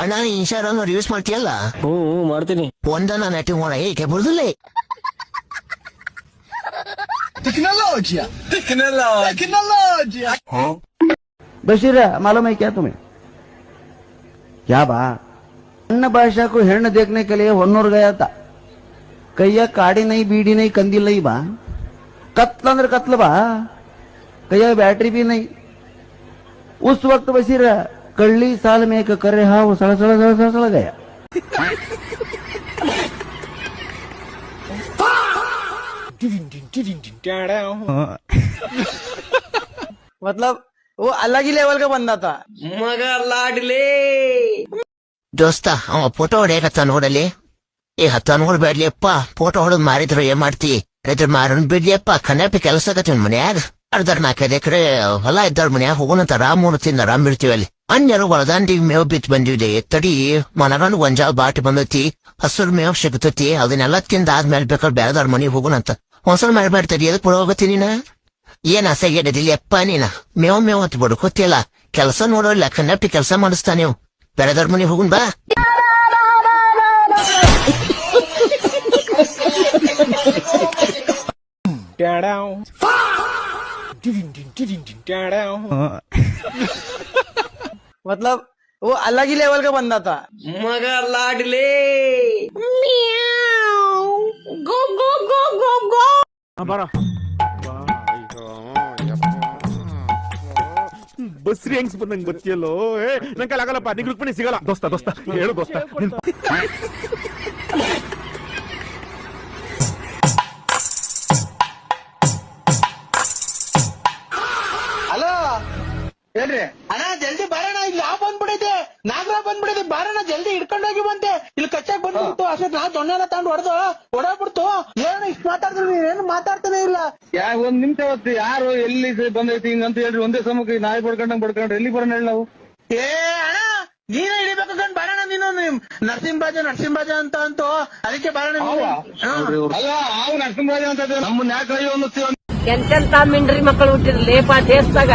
ಅಣ್ಣ Instagram use ಮಾಡ್ತೀಯಲ್ಲ? ಮಾಡ್ತೀನಿ. ಒಂದನ್ನ ನೆಟ್ಟಿಂಗ್ ಮಾಡ ಏಕೆ ಬರುದಿಲ್ಲ? बशीर मालूम है क्या तुम्हें? क्या बा अन्य भाषा को हेर्ण देखने के लिए होन्नूर गया था. कहिया काड़ी नहीं बीड़ी नहीं कंदिल नहीं बा. कत्ल अंदर कत्ल बा. कहिया बैटरी भी नहीं. उस वक्त बशीर कल्ली साल में एक करे हाँ वो सड़ा सड़ा सड़ा सड़ा सड़ा गया. मतलब वो अलग ही लेवल का बंदा था. मगर लाडले ದೋಸ್ತ ಅವ ಫೋಟೋ ಹೊಡೆಯಕತ್ತ ನೋಡಲಿ. ಹತ್ತ ನೋಡ್ಬೇಡ್ಲಿಯಪ್ಪ. ಫೋಟೋ ಹೊಡೆದ್ ಮಾರಿದ್ರು ಏನ್ ಮಾಡ್ತಿ? ರೈತರ ಮಾರನ್ ಬಿಡ್ಲಿಯಪ್ಪ. ಕನ್ಯಾಪಿ ಕೆಲಸ ಆಗತ್ತ ಮನ್ಯಾಗ. ಅರ್ಧರ್ 4 ಎಕರೆ ಹೊಲ ಇದ್ದಾರ ಮನ್ಯಾಗ. ಹೋಗೋಣಂತ ರಾಮೂನು ತಿಂದ ಆರಾಮ್ ಇರ್ತೀವಿ ಅಲ್ಲಿ. ಅನ್ಯರು ಹೊಲದಾಂಡಿ ಮೇವ್ ಬಿತ್ ಬಂದಿದೆ. ತಡಿ ಮನಗಂಡು ಗೊಂಜಾಳ ಬಾಟಿ ಬಂದೈತಿ. ಹಸುರು ಮೇವ್ ಸಿಗ್ತತಿ. ಅದನ್ನೆಲ್ಲ ತಿಂದ ಆದ್ಮೇಲೆ ಬೇಕಾದ್ರೆ ಬೇರೆದಾರ ಮನೆಗೆ ಹೋಗೋಣಂತ. ಒಂದ್ಸಲ ಮಾಡ್ಬೇಡ್ತಡಿ. ಎದಕ್ ಹೋಗತ್ತಿ ನೀನ? ಏನ್ ಆಸೆಗೆಡಿದಿಲ್ಲ ಅಪ್ಪ ನೀನ. ಮೇವ್ ಮೇವ್ ಅಂತ ಬಡ್ಕೋತಿಯಲ್ಲ. ಕೆಲಸ ನೋಡೋಲ್ಲ. ಕನ್ಯಾಪಿ ಕೆಲಸ ಮಾಡಿಸ್ತಾ ನೀವು. ಬೇರೆದಾರ ಮನೆಗೆ ಹೋಗುನ್ ಬಾ. मतलब वो अलग ही लेवल का बंदा था. मगर लाडले गो गो गो गो गो. ಬಸ್ರಿ ಹೆಂಗ್ಸ್ ಬಂದಂಗ್ ಬತ್ತಿಯಲ್ಲೋ. ನಂಗೆ ಆಗಲ್ಲಪ್ಪ. ನಿಂಗೆ ರುಕ್ಮಿಣಿ ಸಿಗಲ್ಲ. ದೋಸ್ತ ಹೇಳು ದೋಸ್ತ. ಹಲೋ ಹೇಳ್ರಿ ಅಣ್ಣ, ಜಲ್ದಿ ಬರೋಣ. ಇಲ್ಲಿ ಯಾವ ಬಂದ್ಬಿಡೈತೆ, ನಾಗರ ಬಂದ್ಬಿಡೈತೆ. ಬಾರಣ ಜಲ್ದಿ ಹಿಡ್ಕೊಂಡೋಗಿ ಬಂತೆ. ಇಲ್ಲಿ ಕಚ್ಚಾಕ್ ಬಂದ್ಬಿಡ್ತು. ಅಷ್ಟೇ ನಾ ದೊಣ್ಣೆಲ್ಲ ತಗೊಂಡು ಹೊಡೋಗ್ಬಿಡ್ತು. ಏನು ಇಷ್ಟು ಮಾತಾಡಿದ್ರು ಏನು ಮಾತಾಡ್ತಾನೆ ಇಲ್ಲ. ಒಂದ್ ನಿಮಿಷ ಹೊತ್ತು ಯಾರು ಎಲ್ಲಿ ಬಂದೈತಿ ಹಿಂಗಂತ ಹೇಳ್ರಿ. ಒಂದೇ ಸಮಕ್ಕೆ ನಾಯಿ ಬಡ್ಕೊಂಡ್ರೆ ಎಲ್ಲಿ ಬರೋಣ ಹೇಳಿ ನಾವು? ಏ ಅಣ್ಣ, ನೀನೇ ಹಿಡಿಬೇಕು ಕಂಡು ಬರೋಣ. ನೀನು ನರಸಿಂಹರಾಜ ಅಂತ ಅಂತು. ಅದಕ್ಕೆ ಬರೋಣ. ಅಲ್ಲ ನಾವು ನರಸಿಂಹರಾಜ ಅಂತ ನಮ್ಮನ್ನ ಯಾಕೆ ಕೈ ಅನ್ನಿಸ್ತೀವಿ? ಎಂತೆಂತ ಮಿಂಡ್ರಿ ಮಕ್ಕಳು ಹುಟ್ಟಿದ್ರು ಲೇಪ ದೇಶದಾಗ.